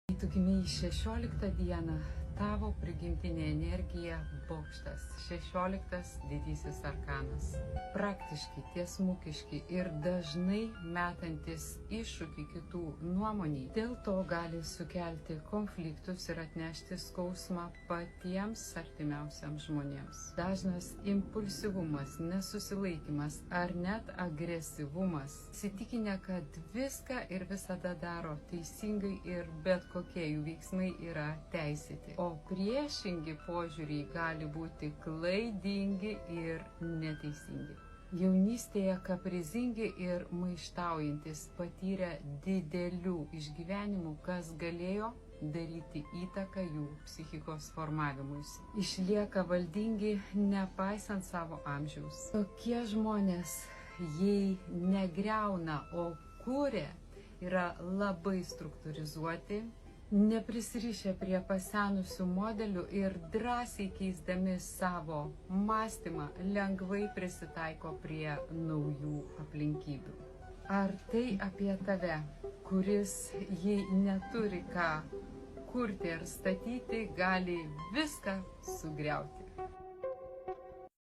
Tu gimei 16 dieną, tavo prigimtinė energija bokštas, 16 didysis arkanas. Praktiški, tiesmukiški ir dažnai metantis iššūkį kitų nuomoniai, dėl to gali sukelti konfliktus ir atnešti skausmą patiems artimiausiams žmonėms. Dažnas impulsyvumas, nesusilaikimas ar net agresyvumas, įsitikinę, kad viską ir visada daro teisingai ir bet kokie jų veiksmai yra teisėti. O priešingi požiūriai gali būti klaidingi ir neteisingi. Jaunystėje kaprizingi ir maištaujantis patyrė didelių išgyvenimų, kas galėjo daryti įtaką jų psichikos formavimuisi. Išlieka valdingi nepaisant savo amžiaus. Tokie žmonės, jei negriauna, o kuria, yra labai struktūrizuoti, neprisirišę prie pasenusių modelių ir drąsiai keisdami savo mąstymą lengvai prisitaiko prie naujų aplinkybių. Ar tai apie tave, kuris, jei neturi ką kurti ar statyti, gali viską sugriauti?